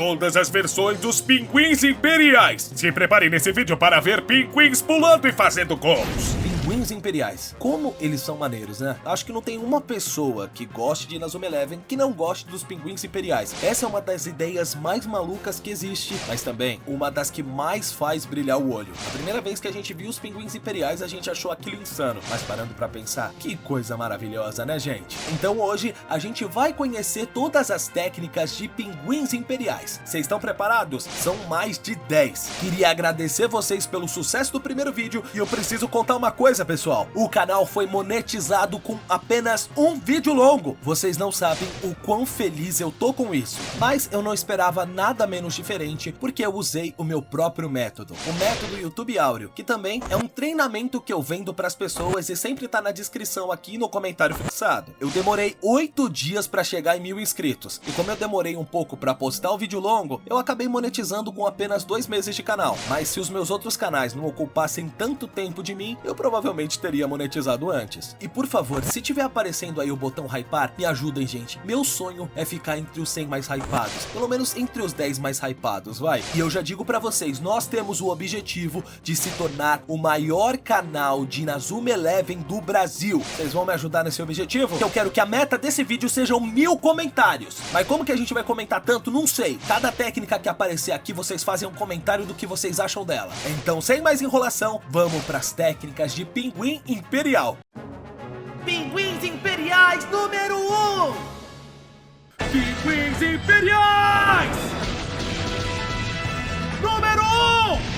todas as versões dos pinguins imperiais. Se prepare nesse vídeo para ver pinguins pulando e fazendo gols. Pinguins imperiais. Como eles são maneiros, né? Acho que não tem uma pessoa que goste de Inazuma Eleven que não goste dos pinguins imperiais. Essa é uma das ideias mais malucas que existe, mas também uma das que mais faz brilhar o olho. A primeira vez que a gente viu os pinguins imperiais, a gente achou aquilo insano, mas parando pra pensar, que coisa maravilhosa, né, gente? Então hoje a gente vai conhecer todas as técnicas de pinguins imperiais. Vocês estão preparados? São mais de 10. Queria agradecer vocês pelo sucesso do primeiro vídeo e eu preciso contar uma coisa, pessoal. O canal foi monetizado com apenas um vídeo longo. Vocês não sabem o quão feliz eu tô com isso. Mas eu não esperava nada menos diferente porque eu usei o meu próprio método. O método YouTube Áureo, que também é um treinamento que eu vendo pras pessoas e sempre tá na descrição aqui no comentário fixado. Eu demorei 8 dias pra chegar em 1000 inscritos. E como eu demorei um pouco pra postar o vídeo longo, eu acabei monetizando com apenas 2 meses de canal. Mas se os meus outros canais não ocupassem tanto tempo de mim, eu provavelmente teria monetizado antes. E por favor, se tiver aparecendo aí o botão hypar, me ajudem, gente. Meu sonho é ficar entre os 100 mais hypados. Pelo menos entre os 10 mais hypados, vai. E eu já digo pra vocês, nós temos o objetivo de se tornar o maior canal de Inazuma Eleven do Brasil. Vocês vão me ajudar nesse objetivo? Eu quero que a meta desse vídeo sejam 1000 comentários. Mas como que a gente vai comentar tanto? Não sei. Cada técnica que aparecer aqui, vocês fazem um comentário do que vocês acham dela. Então, sem mais enrolação, vamos pras técnicas de Pinguim Imperial. Pinguins Imperiais número 1! Pinguins imperiais! Número 1!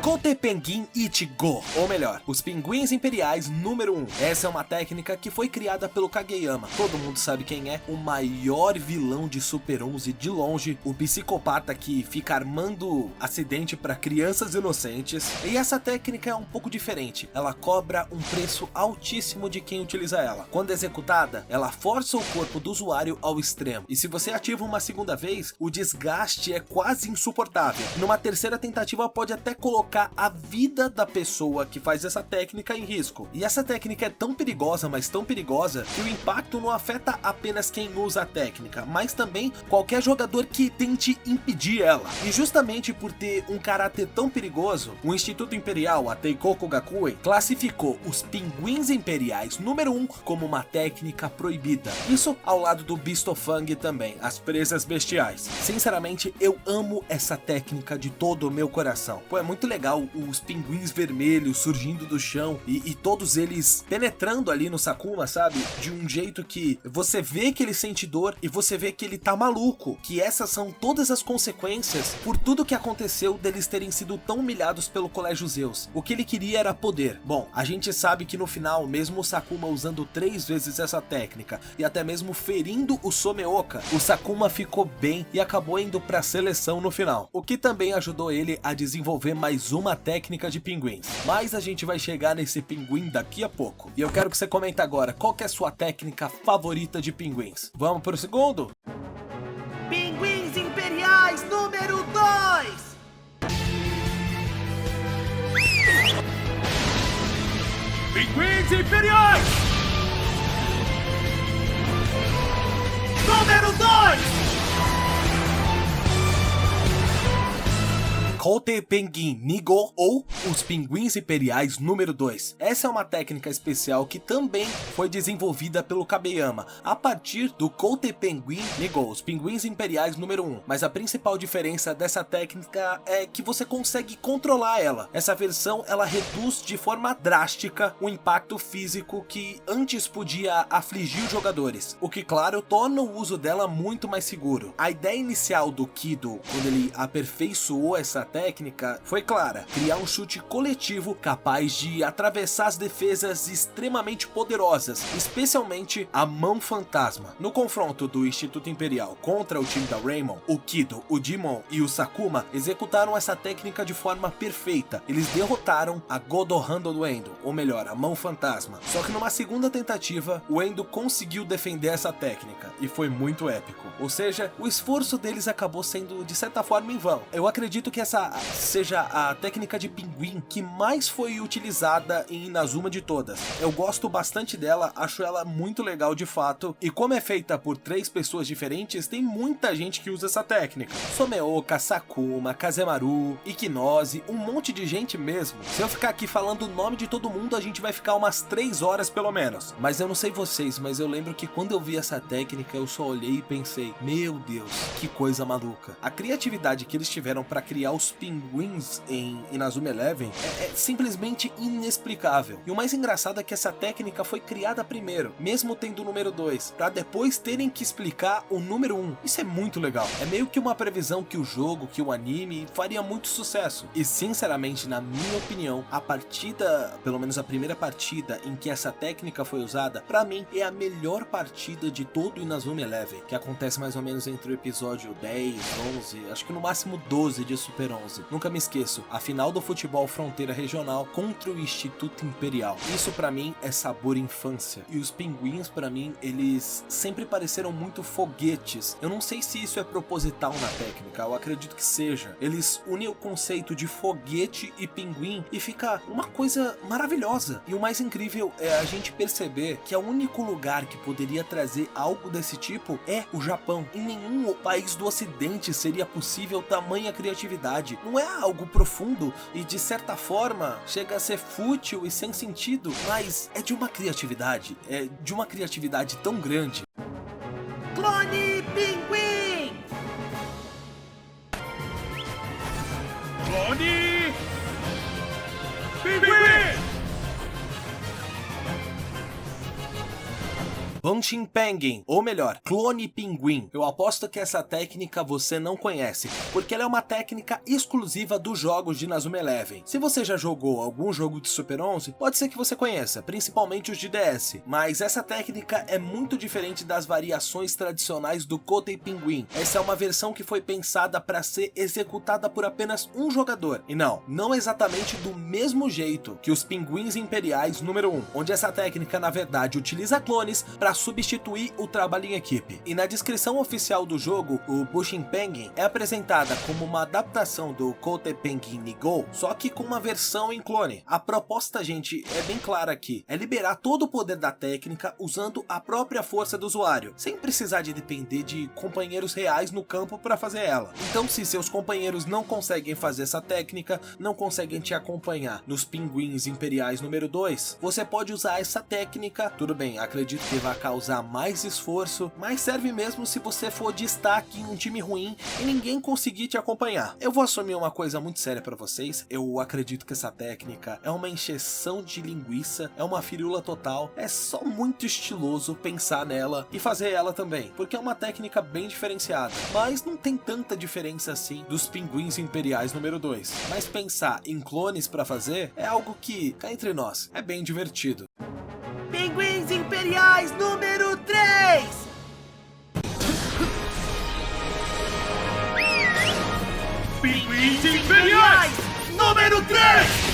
Kotepenguin Ichigo, ou melhor, os Pinguins Imperiais número 1. Essa é uma técnica que foi criada pelo Kageyama. Todo mundo sabe quem é, o maior vilão de Super 11 de longe, o psicopata que fica armando acidente para crianças inocentes. E essa técnica é um pouco diferente, ela cobra um preço altíssimo de quem utiliza ela. Quando executada, ela força o corpo do usuário ao extremo. E se você ativa uma segunda vez, o desgaste é quase insuportável. Numa terceira tentativa pode até colocar a vida da pessoa que faz essa técnica em risco. E essa técnica é tão perigosa, mas tão perigosa, que o impacto não afeta apenas quem usa a técnica, mas também qualquer jogador que tente impedir ela. E justamente por ter um caráter tão perigoso, o Instituto Imperial, a Teikoku Gakuen, classificou os Pinguins Imperiais número 1 como uma técnica proibida. Isso ao lado do Bistofang também, as presas bestiais. Sinceramente, eu amo essa técnica de todo o meu coração. Pô, é muito legal os pinguins vermelhos surgindo do chão e todos eles penetrando ali no Sakuma, sabe? De um jeito que você vê que ele sente dor e você vê que ele tá maluco. Que essas são todas as consequências por tudo que aconteceu deles terem sido tão humilhados pelo Colégio Zeus. O que ele queria era poder. Bom, a gente sabe que no final, mesmo o Sakuma usando 3 vezes essa técnica e até mesmo ferindo o Someoka, o Sakuma ficou bem e acabou indo pra seleção no final. O que também ajudou ele a desenvolver mais uma técnica de pinguins. Mas a gente vai chegar nesse pinguim daqui a pouco. E eu quero que você comente agora, qual que é a sua técnica favorita de pinguins? Vamos pro segundo? Pinguins Imperiais número 2! Pinguins imperiais! Número 2! Kotepenguin Nigo, ou os Pinguins Imperiais número 2. Essa é uma técnica especial que também foi desenvolvida pelo Kageyama a partir do Kotepenguin Nigo, os Pinguins Imperiais número 1. Mas a principal diferença dessa técnica é que você consegue controlar ela. Essa versão ela reduz de forma drástica o impacto físico que antes podia afligir os jogadores, o que claro torna o uso dela muito mais seguro. A ideia inicial do Kido, quando ele aperfeiçoou essa técnica, foi clara: criar um chute coletivo capaz de atravessar as defesas extremamente poderosas, especialmente a Mão Fantasma. No confronto do Instituto Imperial contra o time da Raymond, o Kido, o Demon e o Sakuma executaram essa técnica de forma perfeita. Eles derrotaram a Godohando do Endo, ou melhor, a Mão Fantasma. Só que numa segunda tentativa, o Endo conseguiu defender essa técnica, e foi muito épico. Ou seja, o esforço deles acabou sendo de certa forma em vão. Eu acredito que essa essa seja a técnica de pinguim que mais foi utilizada em Inazuma de todas. Eu gosto bastante dela, acho ela muito legal de fato, e como é feita por 3 pessoas diferentes, tem muita gente que usa essa técnica. Someoka, Sakuma, Kazemaru, Ikinose, um monte de gente mesmo. Se eu ficar aqui falando o nome de todo mundo, a gente vai ficar umas 3 horas pelo menos. Mas eu não sei vocês, mas eu lembro que quando eu vi essa técnica, eu só olhei e pensei, meu Deus, que coisa maluca. A criatividade que eles tiveram para criar os pinguins em Inazuma Eleven é simplesmente inexplicável. E o mais engraçado é que essa técnica foi criada primeiro, mesmo tendo o número 2, para depois terem que explicar o número 1. Isso é muito legal. É meio que uma previsão que o jogo, que o anime faria muito sucesso. E sinceramente, na minha opinião, a partida, pelo menos a primeira partida em que essa técnica foi usada, para mim é a melhor partida de todo o Inazuma Eleven, que acontece mais ou menos entre o episódio 10, 11, acho que no máximo 12 de Super 11. Nunca me esqueço, a final do futebol fronteira regional contra o Instituto Imperial. Isso pra mim é sabor infância. E os pinguins, pra mim, eles sempre pareceram muito foguetes. Eu não sei se isso é proposital na técnica, eu acredito que seja. Eles unem o conceito de foguete e pinguim e fica uma coisa maravilhosa. E o mais incrível é a gente perceber que o único lugar que poderia trazer algo desse tipo é o Japão. Em nenhum país do ocidente seria possível tamanha criatividade. Não é algo profundo e de certa forma chega a ser fútil e sem sentido, mas é de uma criatividade tão grande. Clone Pinguim! Clone Pinguim! Punchin Penguin, ou melhor, Clone Pinguim. Eu aposto que essa técnica você não conhece, porque ela é uma técnica exclusiva dos jogos de Inazuma Eleven. Se você já jogou algum jogo de Super 11, pode ser que você conheça, principalmente os de DS, mas essa técnica é muito diferente das variações tradicionais do Kotei Pinguim. Essa é uma versão que foi pensada para ser executada por apenas um jogador, e não exatamente do mesmo jeito que os Pinguins Imperiais número 1, onde essa técnica na verdade utiliza clones para substituir o trabalho em equipe. E na descrição oficial do jogo, o Punchin Penguin é apresentada como uma adaptação do Kotei Penguin Nigo, só que com uma versão em clone. A proposta, gente, é bem clara aqui, é liberar todo o poder da técnica usando a própria força do usuário, sem precisar de depender de companheiros reais no campo para fazer ela. Então, se seus companheiros não conseguem fazer essa técnica, não conseguem te acompanhar nos Pinguins Imperiais número 2, você pode usar essa técnica. Tudo bem, acredito que vai causar mais esforço, mas serve mesmo se você for destaque em um time ruim e ninguém conseguir te acompanhar. Eu vou assumir uma coisa muito séria pra vocês, eu acredito que essa técnica é uma encheção de linguiça, é uma firula total, é só muito estiloso pensar nela e fazer ela também, porque é uma técnica bem diferenciada, mas não tem tanta diferença assim dos Pinguins Imperiais número 2, mas pensar em clones pra fazer é algo que, cá entre nós, é bem divertido. Pinguins Imperiais número 3! Pinguins Imperiais número 3!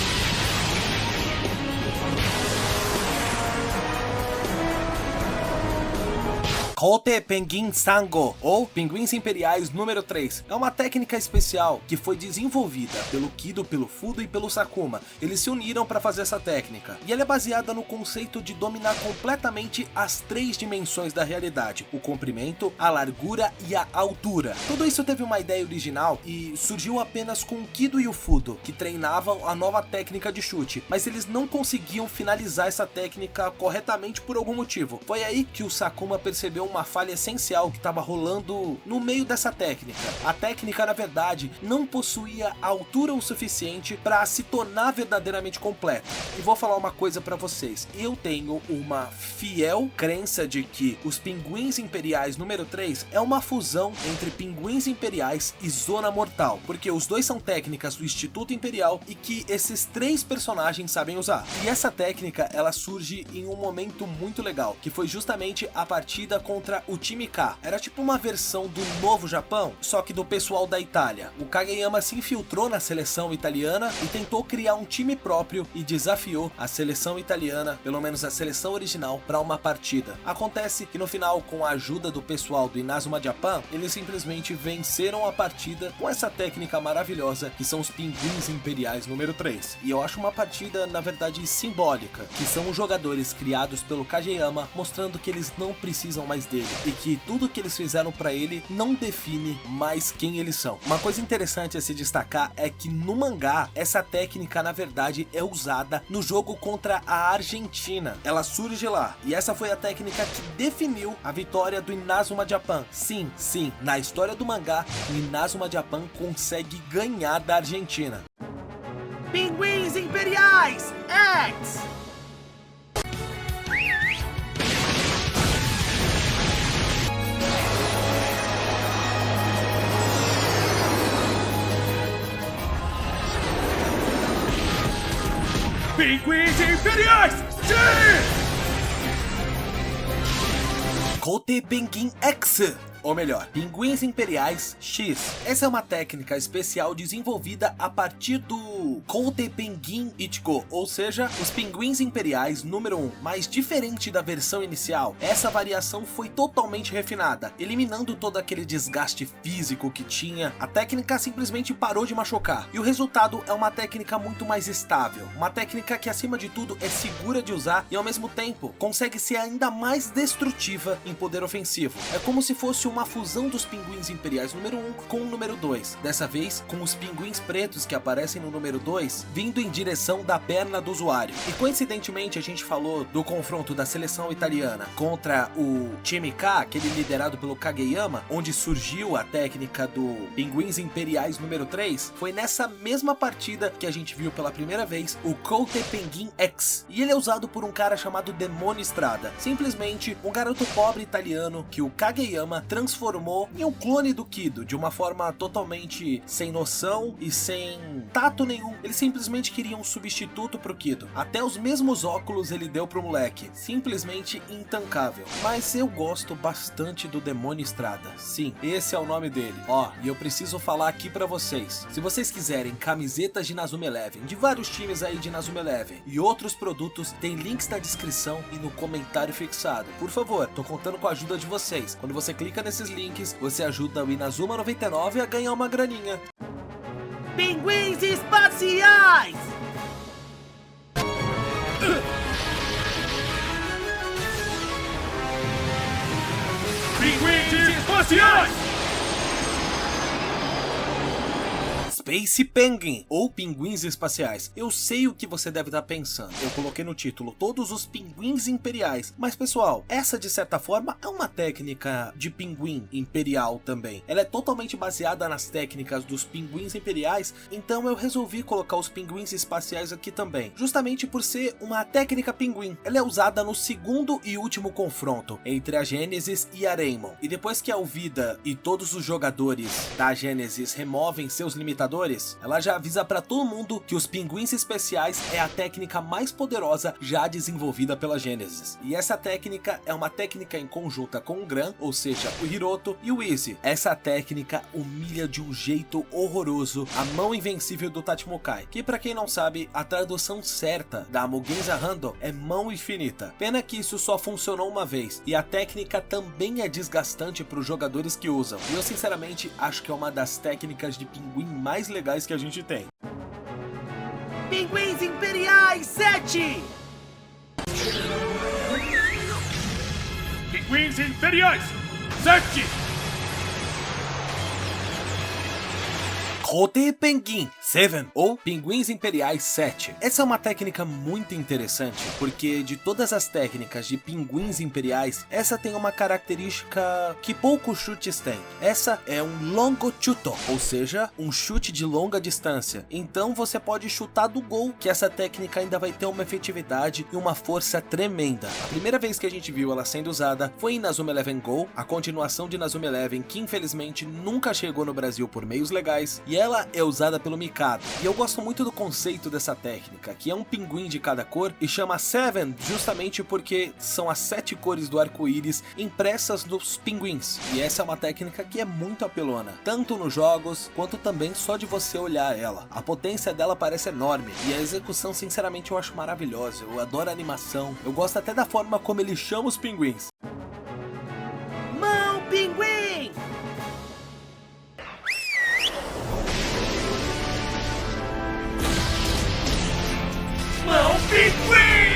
Kotei Penguin Sango, ou Pinguins Imperiais número 3, é uma técnica especial que foi desenvolvida pelo Kido, pelo Fudo e pelo Sakuma. Eles se uniram para fazer essa técnica, e ela é baseada no conceito de dominar completamente as 3 dimensões da realidade, o comprimento, a largura e a altura. Tudo isso teve uma ideia original e surgiu apenas com o Kido e o Fudo, que treinavam a nova técnica de chute, mas eles não conseguiam finalizar essa técnica corretamente por algum motivo. Foi aí que o Sakuma percebeu uma falha essencial que estava rolando no meio dessa técnica. A técnica, na verdade, não possuía altura o suficiente para se tornar verdadeiramente completa. E vou falar uma coisa para vocês, eu tenho uma fiel crença de que os Pinguins Imperiais número 3 é uma fusão entre Pinguins Imperiais e Zona Mortal, porque os dois são técnicas do Instituto Imperial e que esses 3 personagens sabem usar. E essa técnica, ela surge em um momento muito legal, que foi justamente a partida com contra o time K. Era tipo uma versão do Novo Japão, só que do pessoal da Itália. O Kageyama se infiltrou na seleção italiana e tentou criar um time próprio e desafiou a seleção italiana, pelo menos a seleção original, para uma partida. Acontece que no final, com a ajuda do pessoal do Inazuma Japan, eles simplesmente venceram a partida com essa técnica maravilhosa que são os Pinguins Imperiais número 3. E eu acho uma partida, na verdade, simbólica, que são os jogadores criados pelo Kageyama mostrando que eles não precisam mais dele e que tudo que eles fizeram para ele não define mais quem eles são. Uma coisa interessante a se destacar é que no mangá essa técnica na verdade é usada no jogo contra a Argentina. Ela surge lá e essa foi a técnica que definiu a vitória do Inazuma Japan. Sim, na história do mangá o Inazuma Japan consegue ganhar da Argentina. Pinguins Imperiais X! Pinguins Imperiais! Sim! Kote Penguin X! Ou melhor, Pinguins Imperiais X. Essa é uma técnica especial desenvolvida a partir do Kote Penguin Ichigo, ou seja, os Pinguins Imperiais número 1. Mas diferente da versão inicial, essa variação foi totalmente refinada, eliminando todo aquele desgaste físico que tinha. A técnica simplesmente parou de machucar, e o resultado é uma técnica muito mais estável. Uma técnica que acima de tudo é segura de usar e ao mesmo tempo consegue ser ainda mais destrutiva em poder ofensivo. É como se fosse uma fusão dos Pinguins Imperiais número 1 com o número 2, dessa vez com os pinguins pretos que aparecem no número 2 vindo em direção da perna do usuário. E coincidentemente a gente falou do confronto da seleção italiana contra o time K, aquele liderado pelo Kageyama, onde surgiu a técnica do Pinguins Imperiais número 3, foi nessa mesma partida que a gente viu pela primeira vez o Kote Penguin X, e ele é usado por um cara chamado Demônio Estrada, simplesmente um garoto pobre italiano que o Kageyama transformou em um clone do Kido, de uma forma totalmente sem noção e sem tato nenhum. Ele simplesmente queria um substituto pro Kido. Até os mesmos óculos ele deu pro moleque. Simplesmente intancável. Mas eu gosto bastante do Demônio Estrada. Sim, esse é o nome dele. Ó, e eu preciso falar aqui pra vocês. Se vocês quiserem camisetas de Inazuma Eleven, de vários times aí de Inazuma Eleven, e outros produtos, tem links na descrição e no comentário fixado. Por favor, tô contando com a ajuda de vocês. Quando você clica nesses links, você ajuda o Inazuma 99 a ganhar uma graninha. Pinguins Espaciais! Pinguins Espaciais! Space Penguin, ou Pinguins Espaciais. Eu sei o que você deve estar pensando. Eu coloquei no título todos os Pinguins Imperiais. Mas pessoal, essa de certa forma é uma técnica de pinguim imperial também. Ela é totalmente baseada nas técnicas dos Pinguins Imperiais, então eu resolvi colocar os Pinguins Espaciais aqui também. Justamente por ser uma técnica pinguim. Ela é usada no segundo e último confronto entre a Gênesis e a Rainbow. E depois que a Alvida e todos os jogadores da Gênesis removem seus limitadores, ela já avisa pra todo mundo que os Pinguins Especiais é a técnica mais poderosa já desenvolvida pela Gênesis. E essa técnica é uma técnica em conjunta com o Gran, ou seja, o Hiroto e o Izzy. Essa técnica humilha de um jeito horroroso a mão invencível do Tachimokai, que pra quem não sabe, a tradução certa da Mugenza Hando é mão infinita. Pena que isso só funcionou uma vez, e a técnica também é desgastante para os jogadores que usam. E eu sinceramente acho que é uma das técnicas de pinguim mais legais que a gente tem. Pinguins Imperiais 7! Pinguins Imperiais 7! Kote Penguin 7, ou Pinguins Imperiais 7. Essa é uma técnica muito interessante, porque de todas as técnicas de Pinguins Imperiais, essa tem uma característica que poucos chutes têm. Essa é um longo chuto, ou seja, um chute de longa distância. Então você pode chutar do gol, que essa técnica ainda vai ter uma efetividade e uma força tremenda. A primeira vez que a gente viu ela sendo usada foi em Inazuma Eleven Go, a continuação de Inazuma Eleven, que infelizmente nunca chegou no Brasil por meios legais, e e ela é usada pelo Mikado. E eu gosto muito do conceito dessa técnica, que é um pinguim de cada cor e chama Seven justamente porque são as 7 cores do arco-íris impressas nos pinguins. E essa é uma técnica que é muito apelona, tanto nos jogos quanto também só de você olhar ela. A potência dela parece enorme e a execução sinceramente eu acho maravilhosa. Eu adoro a animação, eu gosto até da forma como ele chama os pinguins. Mão Pinguim! Mão Pinguim!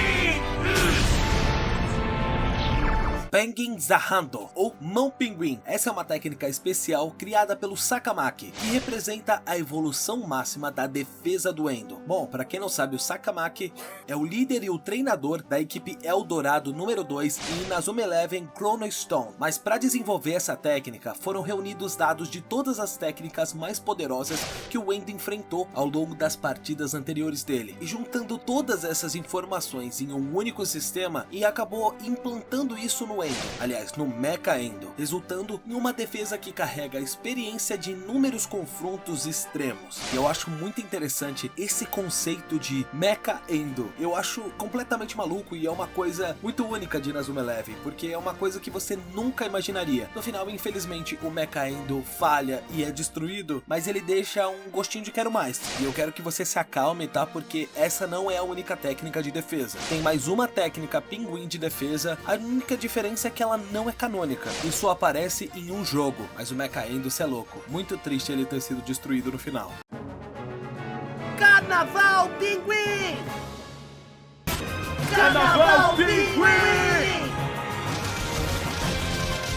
Penguin Zahando, ou Mão Pinguim. Essa é uma técnica especial criada pelo Sakamaki, que representa a evolução máxima da defesa do Endo. Bom, para quem não sabe, o Sakamaki é o líder e o treinador da equipe Eldorado número 2 e Inazuma Eleven Chrono Stone. Mas para desenvolver essa técnica, foram reunidos dados de todas as técnicas mais poderosas que o Endo enfrentou ao longo das partidas anteriores dele. E juntando todas essas informações em um único sistema, e acabou implantando isso no Endo, aliás, no Mecha Endo, resultando em uma defesa que carrega a experiência de inúmeros confrontos extremos. E eu acho muito interessante esse conceito de Mecha Endo. Eu acho completamente maluco e é uma coisa muito única de Inazuma Eleven, porque é uma coisa que você nunca imaginaria. No final, infelizmente, o Mecha Endo falha e é destruído, mas ele deixa um gostinho de quero mais. E eu quero que você se acalme, tá? Porque essa não é a única técnica de defesa. Tem mais uma técnica pinguim de defesa, a única diferença é que ela não é canônica, e só aparece em um jogo, mas o Mecha Endo, cê é louco, muito triste ele ter sido destruído no final. Carnaval Pinguim! Carnaval Pinguim!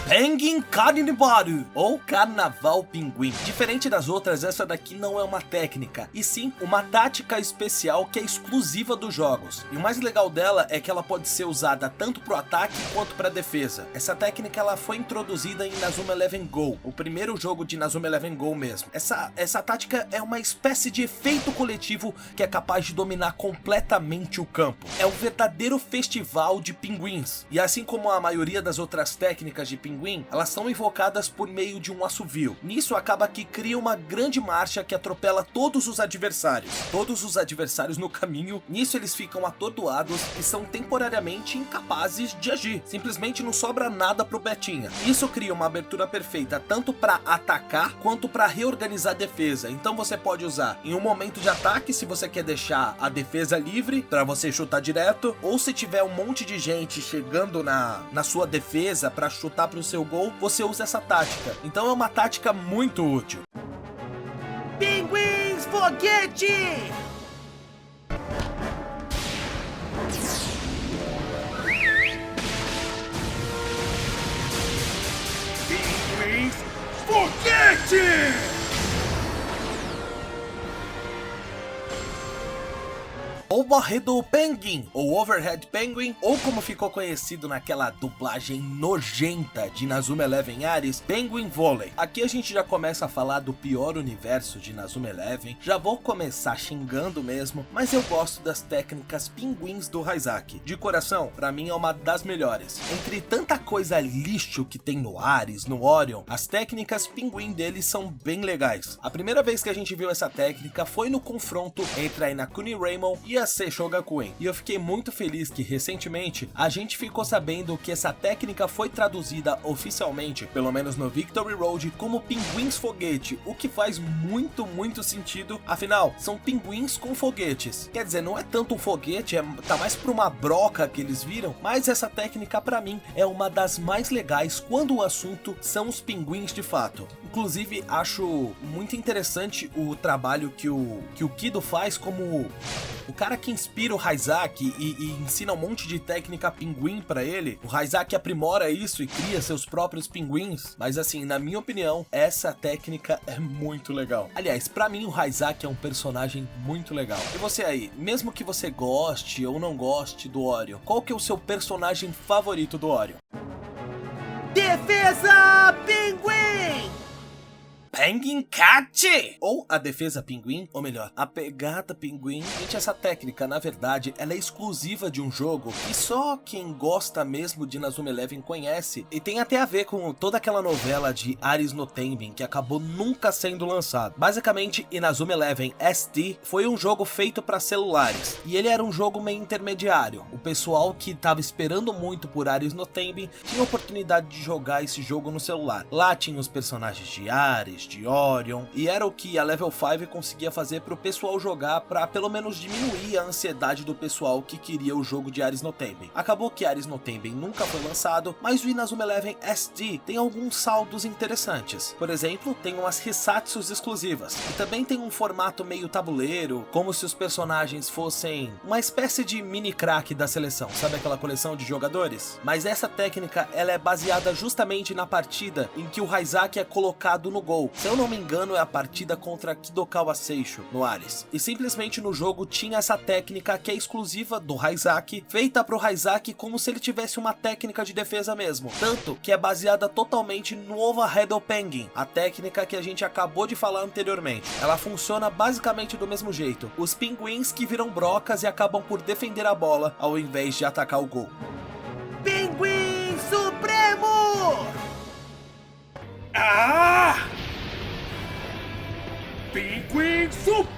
Penguin Carnibaru, ou Carnaval Pinguim. Diferente das outras, essa daqui não é uma técnica, e sim uma tática especial que é exclusiva dos jogos. E o mais legal dela é que ela pode ser usada tanto pro ataque quanto pra defesa. Essa técnica ela foi introduzida em Inazuma Eleven Go, o primeiro jogo de Inazuma Eleven Go mesmo. Essa tática é uma espécie de efeito coletivo que é capaz de dominar completamente o campo. É um verdadeiro festival de pinguins. E assim como a maioria das outras técnicas de pinguim, elas são invocadas por meio de um assovio. Nisso acaba que cria uma grande marcha que atropela todos os adversários. Todos os adversários no caminho, nisso eles ficam atordoados e são temporariamente incapazes de agir. Simplesmente não sobra nada pro Betinha. Isso cria uma abertura perfeita tanto para atacar quanto para reorganizar a defesa. Então você pode usar em um momento de ataque se você quer deixar a defesa livre para você chutar direto, ou se tiver um monte de gente chegando na sua defesa para chutar pro seu gol, você usa essa tática. Então é uma tática muito útil. Pinguins Foguete! Pinguins Foguete! Overhead Penguin, ou Overhead Penguin, ou como ficou conhecido naquela dublagem nojenta de Inazuma Eleven Ares, Penguin Volley. Aqui a gente já começa a falar do pior universo de Inazuma Eleven, já vou começar xingando mesmo, mas eu gosto das técnicas pinguins do Raizaki. De coração, pra mim é uma das melhores. Entre tanta coisa lixo que tem no Ares, no Orion, as técnicas pinguim deles são bem legais. A primeira vez que a gente viu essa técnica foi no confronto entre a Inakuni Raymond e a Sei Shogakuen, e eu fiquei muito feliz que recentemente a gente ficou sabendo que essa técnica foi traduzida oficialmente, pelo menos no Victory Road, como Pinguins Foguete, o que faz muito sentido, afinal, são pinguins com foguetes. Quer dizer, não é tanto um foguete, tá mais pra uma broca que eles viram, mas essa técnica pra mim é uma das mais legais quando o assunto são os pinguins de fato. Inclusive, acho muito interessante o trabalho que o Kido faz como o cara que inspira o Raizaki e ensina um monte de técnica pinguim pra ele. O Raizaki aprimora isso e cria seus próprios pinguins, mas assim, na minha opinião, essa técnica é muito legal. Aliás, pra mim o Raizaki é um personagem muito legal. E você aí, mesmo que você goste ou não goste do Orion, qual que é o seu personagem favorito do Orion? Defesa Pinguim! Penguin Catch! Ou a defesa pinguim, ou melhor, a pegada pinguim. Gente, essa técnica, na verdade, ela é exclusiva de um jogo que só quem gosta mesmo de Inazuma Eleven conhece, e tem até a ver com toda aquela novela de Aris no Tenbin, que acabou nunca sendo lançado. Basicamente, Inazuma Eleven SD foi um jogo feito para celulares, e ele era um jogo meio intermediário. O pessoal que tava esperando muito por Aris no Tenbin tinha a oportunidade de jogar esse jogo no celular. Lá tinha os personagens de Aris, de Orion, e era o que a Level 5 conseguia fazer pro pessoal jogar para pelo menos diminuir a ansiedade do pessoal que queria o jogo de Aris no Tenbin. Acabou que Aris no Tenbin nunca foi lançado, mas o Inazuma Eleven SD tem alguns saldos interessantes. Por exemplo, tem umas Hisatsus exclusivas, e também tem um formato meio tabuleiro, como se os personagens fossem uma espécie de mini crack da seleção, sabe aquela coleção de jogadores? Mas essa técnica, ela é baseada justamente na partida em que o Raizaki é colocado no gol. Se eu não me engano, é a partida contra Kidokawa Seisho, no Aris. E simplesmente no jogo tinha essa técnica que é exclusiva do Raizaki, feita pro Raizaki como se ele tivesse uma técnica de defesa mesmo. Tanto que é baseada totalmente no Overhead Penguin, a técnica que a gente acabou de falar anteriormente. Ela funciona basicamente do mesmo jeito. Os pinguins que viram brocas e acabam por defender a bola, ao invés de atacar o gol. Pinguim Supremo! Ah! Pinguim Supremo!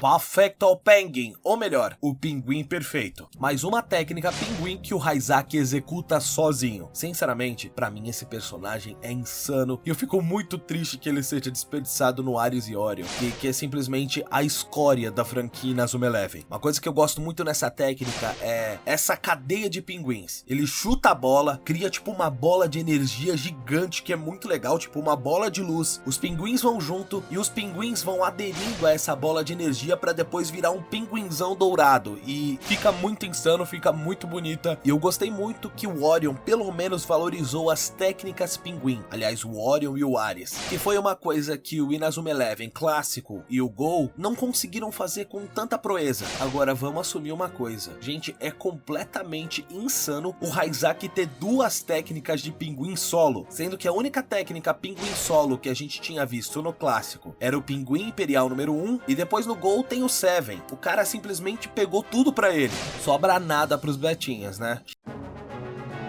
Perfecto Penguin, ou melhor, o pinguim perfeito. Mais uma técnica pinguim que o Raizaki executa sozinho. Sinceramente, pra mim esse personagem é insano e eu fico muito triste que ele seja desperdiçado no Aris e Orion, que é simplesmente a escória da franquia Inazuma Eleven. Uma coisa que eu gosto muito nessa técnica é essa cadeia de pinguins. Ele chuta a bola, cria tipo uma bola de energia gigante que é muito legal, tipo uma bola de luz. Os pinguins vão junto e os pinguins vão aderindo a essa bola de energia para depois virar um pinguinzão dourado, e fica muito insano, fica muito bonita. E eu gostei muito que o Orion pelo menos valorizou as técnicas pinguim, aliás o Orion e o Aris, que foi uma coisa que o Inazuma Eleven clássico e o Gol não conseguiram fazer com tanta proeza. Agora vamos assumir uma coisa, gente, é completamente insano o Raizaki ter duas técnicas de pinguim solo, sendo que a única técnica pinguim solo que a gente tinha visto no clássico era o Pinguim Imperial número 1, e depois no Gol tem o Seven. O cara simplesmente pegou tudo pra ele. Sobra nada pros betinhas, né?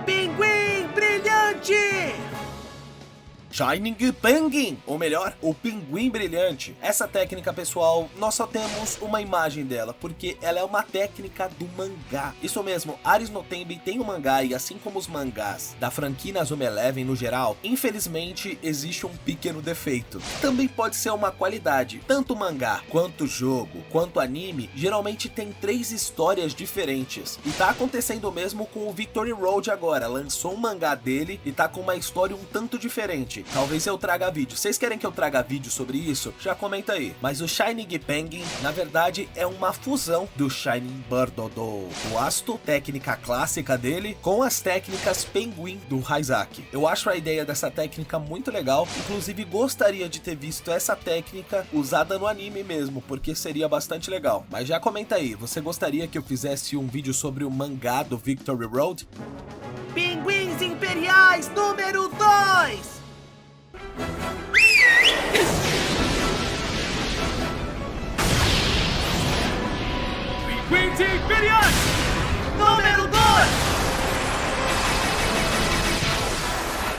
Pinguim Brilhante! Shining Penguin, ou melhor, o Pinguim Brilhante. Essa técnica, pessoal, nós só temos uma imagem dela, porque ela é uma técnica do mangá. Isso mesmo, Aris no Tenbin tem um mangá, e assim como os mangás da franquia Inazuma Eleven no geral, infelizmente existe um pequeno defeito. Também pode ser uma qualidade. Tanto o mangá, quanto o jogo, quanto o anime, geralmente tem 3 histórias diferentes. E tá acontecendo o mesmo com o Victory Road agora. Lançou um mangá dele e tá com uma história um tanto diferente. Talvez eu traga vídeo. Vocês querem que eu traga vídeo sobre isso? Já comenta aí. Mas o Shining Penguin, na verdade, é uma fusão do Shining Bird do Asto, técnica clássica dele, com as técnicas Penguin do Raizaki. Eu acho a ideia dessa técnica muito legal. Inclusive, gostaria de ter visto essa técnica usada no anime mesmo, porque seria bastante legal. Mas já comenta aí, você gostaria que eu fizesse um vídeo sobre o mangá do Victory Road? Pinguins Imperiais número 2! Pinguins Imperiais! Número 2!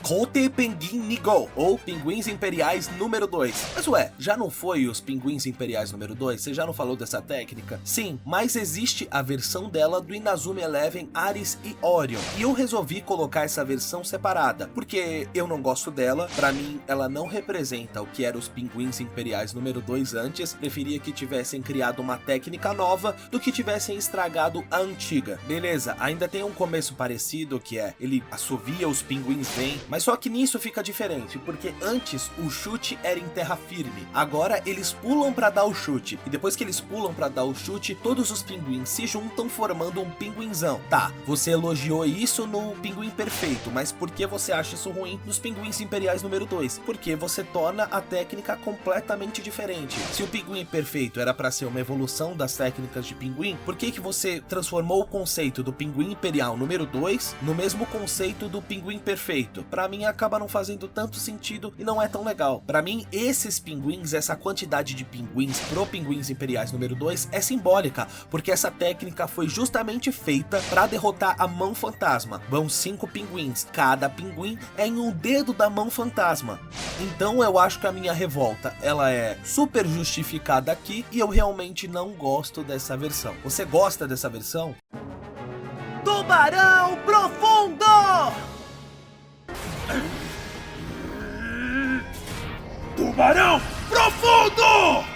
Kote Penguin Nigo, ou Pinguins Imperiais número 2. Mas ué, já não foi os Pinguins Imperiais número 2? Você já não falou dessa técnica? Sim, mas existe a versão dela do Inazuma Eleven, Aris e Orion. E eu resolvi colocar essa versão separada, porque eu não gosto dela. Pra mim, ela não representa o que eram os Pinguins Imperiais número 2 antes. Preferia que tivessem criado uma técnica nova do que tivessem estragado a antiga. Beleza, ainda tem um começo parecido, que é ele assovia, os pinguins vêm, mas Mas só que nisso fica diferente, porque antes o chute era em terra firme, agora eles pulam pra dar o chute, e depois que eles pulam pra dar o chute, todos os pinguins se juntam formando um pinguinzão. Tá, você elogiou isso no Pinguim Perfeito, mas por que você acha isso ruim nos Pinguins Imperiais número 2? Porque você torna a técnica completamente diferente. Se o Pinguim Perfeito era pra ser uma evolução das técnicas de pinguim, por que você transformou o conceito do Pinguim Imperial número 2 no mesmo conceito do Pinguim Perfeito? Pra mim acaba não fazendo tanto sentido e não é tão legal. Pra mim, esses pinguins, essa quantidade de pinguins pro Pinguins Imperiais número 2 é simbólica, porque essa técnica foi justamente feita pra derrotar a Mão Fantasma. Vão 5 pinguins, cada pinguim é em um dedo da Mão Fantasma. Então eu acho que a minha revolta, ela é super justificada aqui e eu realmente não gosto dessa versão. Você gosta dessa versão? Tubarão Profundo! Tubarão Profundo!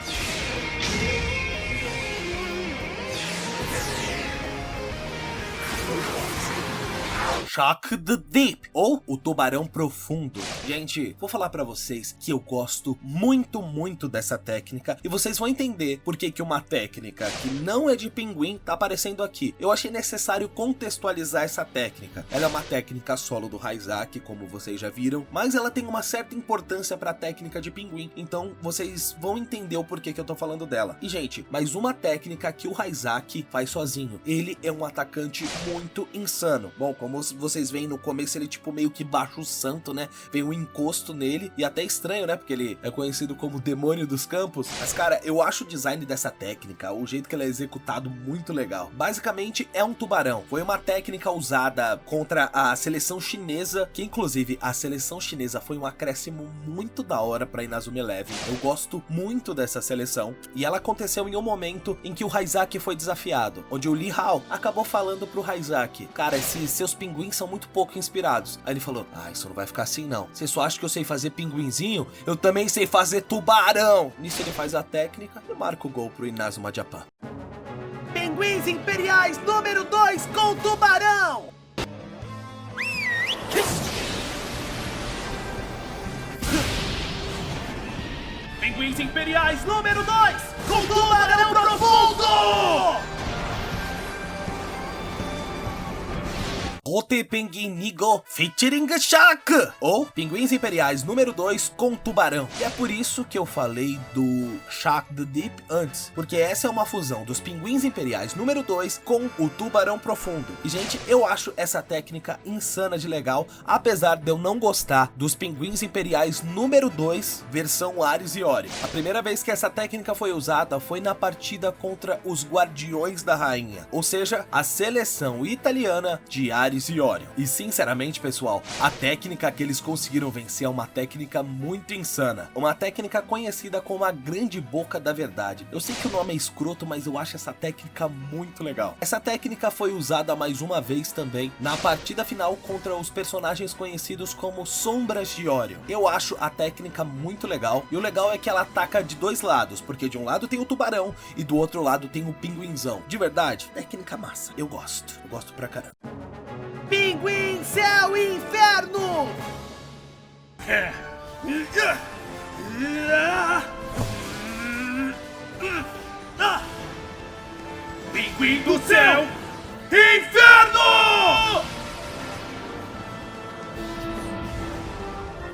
Shock the Deep, ou o Tubarão Profundo. Gente, vou falar pra vocês que eu gosto muito dessa técnica, e vocês vão entender por que uma técnica que não é de pinguim tá aparecendo aqui. Eu achei necessário contextualizar essa técnica. Ela é uma técnica solo do Hyzak, como vocês já viram, mas ela tem uma certa importância pra técnica de pinguim, então vocês vão entender o porquê que eu tô falando dela. E gente, mais uma técnica que o Hyzak faz sozinho. Ele é um atacante muito insano. Bom, como vocês veem no começo, ele tipo meio que baixa o santo, né? Vem um encosto nele, e até estranho, né? Porque ele é conhecido como Demônio dos Campos. Mas cara, eu acho o design dessa técnica, o jeito que ela é executado, muito legal. Basicamente é um tubarão. Foi uma técnica usada contra a seleção chinesa, que inclusive a seleção chinesa foi um acréscimo muito da hora pra Inazuma Eleven. Eu gosto muito dessa seleção, e ela aconteceu em um momento em que o Hyzak foi desafiado, onde o Lee Hao acabou falando pro Hyzak: cara, esses seus pinguins são muito pouco inspirados. Aí ele falou: ah, isso não vai ficar assim não. Você só acha que eu sei fazer pinguinzinho? Eu também sei fazer tubarão! Nisso ele faz a técnica e marca o gol pro Inazuma Japan. Pinguins Imperiais número 2 com Tubarão! Pinguins Imperiais número 2 com Tubarão Profundo! Rote Penguin Nigo featuring Shark, ou Pinguins Imperiais número 2 com Tubarão. E é por isso que eu falei do Shock the Deep antes, porque essa é uma fusão dos Pinguins Imperiais número 2 com o Tubarão Profundo. E gente, eu acho essa técnica insana de legal, apesar de eu não gostar dos Pinguins Imperiais número 2 versão Ares e Ori. A primeira vez que essa técnica foi usada foi na partida contra os Guardiões da Rainha, ou seja, a seleção italiana de Ares e Orion. E sinceramente, pessoal, a técnica que eles conseguiram vencer é uma técnica muito insana. Uma técnica conhecida como a Grande Boca da Verdade. Eu sei que o nome é escroto, mas eu acho essa técnica muito legal. Essa técnica foi usada mais uma vez também na partida final contra os personagens conhecidos como Sombras de Orion. Eu acho a técnica muito legal, e o legal é que ela ataca de dois lados, porque de um lado tem o tubarão e do outro lado tem o pinguinzão. De verdade, técnica massa. Eu gosto pra caramba. Pinguim Céu e Inferno! Pinguim do Céu! Inferno!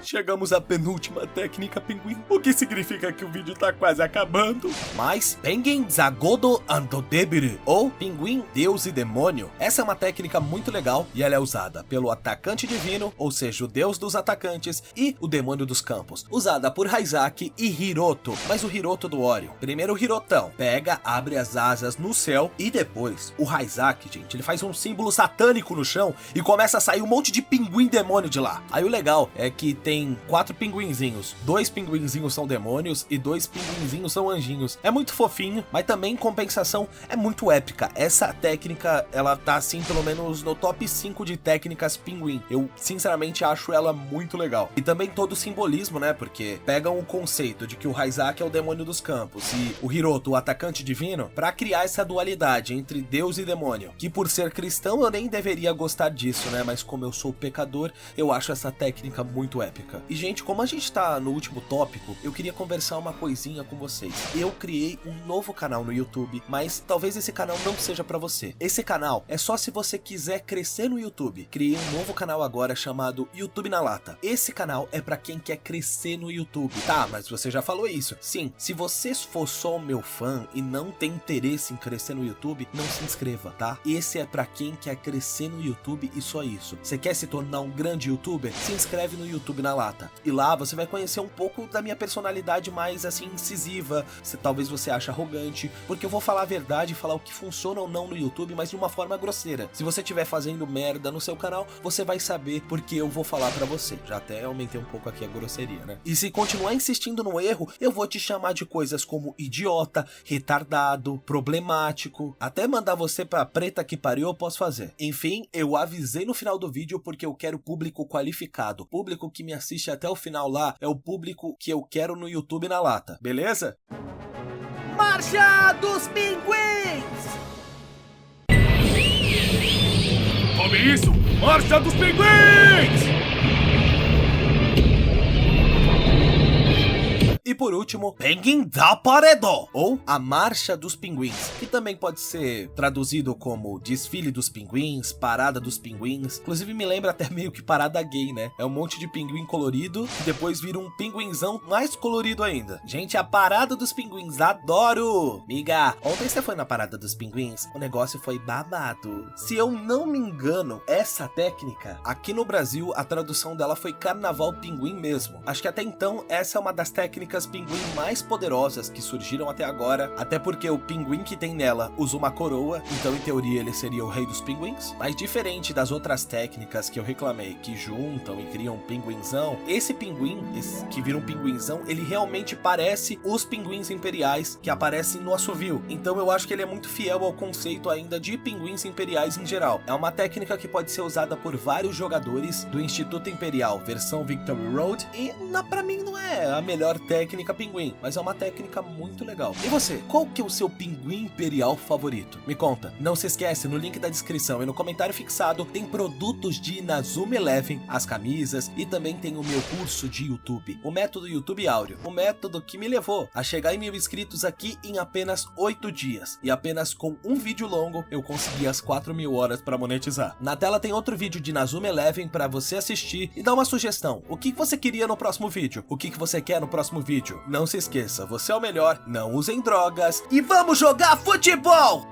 Chegamos à penúltima técnica, pinguim, o que significa que o vídeo tá quase acabando. Mas Penguin Zagodo Antodebiru, ou Pinguim Deus e Demônio, essa é uma técnica muito legal e ela é usada pelo atacante divino, ou seja, o deus dos atacantes, e o demônio dos campos, usada por Hyzak e Hiroto, mas o Hiroto do Orion. Primeiro o Hirotão pega, abre as asas no céu, e depois o Hyzak, gente, ele faz um símbolo satânico no chão e começa a sair um monte de pinguim demônio de lá. Aí o legal é que tem tem 4 pinguinzinhos. 2 pinguinzinhos são demônios e 2 pinguinzinhos são anjinhos. É muito fofinho, mas também em compensação é muito épica. Essa técnica, ela tá assim pelo menos no top 5 de técnicas pinguim. Eu sinceramente acho ela muito legal. E também todo o simbolismo, né? Porque pegam o conceito de que o Raizaki é o demônio dos campos e o Hiroto, o atacante divino, pra criar essa dualidade entre Deus e demônio. Que por ser cristão eu nem deveria gostar disso, né? Mas como eu sou pecador, eu acho essa técnica muito épica. E gente, como a gente tá no último tópico, eu queria conversar uma coisinha com vocês. Eu criei um novo canal no YouTube, mas talvez esse canal não seja pra você. Esse canal é só se você quiser crescer no YouTube. Criei um novo canal agora chamado YouTube na Lata. Esse canal é pra quem quer crescer no YouTube. Tá, mas você já falou isso. Sim, se você for só o meu fã e não tem interesse em crescer no YouTube, não se inscreva, tá? Esse é pra quem quer crescer no YouTube e só isso. Você quer se tornar um grande YouTuber? Se inscreve no YouTube na Lata. E lá você vai conhecer um pouco da minha personalidade mais assim incisiva. Talvez você ache arrogante, porque eu vou falar a verdade e falar o que funciona ou não no YouTube, mas de uma forma grosseira. Se você estiver fazendo merda no seu canal, você vai saber porque eu vou falar pra você. Já até aumentei um pouco aqui a grosseria, né? E se continuar insistindo no erro, eu vou te chamar de coisas como idiota, retardado, problemático, até mandar você pra preta que pariu eu posso fazer. Enfim, eu avisei no final do vídeo porque eu quero público qualificado. Público que me assiste até o final lá é o público que eu quero no YouTube na Lata, beleza? Marcha dos Pinguins! Tome isso! Marcha dos Pinguins! E por último, Penguin da Paredó, ou a Marcha dos Pinguins, que também pode ser traduzido como Desfile dos Pinguins, Parada dos Pinguins. Inclusive me lembra até meio que parada gay, né? É um monte de pinguim colorido que depois vira um pinguinzão mais colorido ainda. Gente, a Parada dos Pinguins, adoro! Miga, ontem você foi na Parada dos Pinguins? O negócio foi babado. Se eu não me engano, essa técnica, aqui no Brasil, a tradução dela foi Carnaval Pinguim mesmo. Acho que até então, essa é uma das técnicas pinguim mais poderosas que surgiram até agora, até porque o pinguim que tem nela usa uma coroa, então em teoria ele seria o rei dos pinguins, mas diferente das outras técnicas que eu reclamei, que juntam e criam um pinguinzão, esse pinguim, que vira um pinguinzão, ele realmente parece os pinguins imperiais que aparecem no assovio, então eu acho que ele é muito fiel ao conceito ainda de pinguins imperiais em geral. É uma técnica que pode ser usada por vários jogadores do Instituto Imperial, versão Victory Road, e pra mim não é a melhor técnica pinguim, mas é uma técnica muito legal. E você, qual que é o seu pinguim imperial favorito? Me conta. Não se esquece, no link da descrição e no comentário fixado tem produtos de Inazuma Eleven, as camisas e também tem o meu curso de YouTube, o método YouTube Áureo, o método que me levou a chegar em 1000 inscritos aqui em apenas 8 dias. E apenas com um vídeo longo eu consegui as 4000 horas para monetizar. Na tela tem outro vídeo de Inazuma Eleven para você assistir e dar uma sugestão. O que você queria no próximo vídeo? O que você quer no próximo vídeo? Não se esqueça, você é o melhor, não usem drogas e vamos jogar futebol!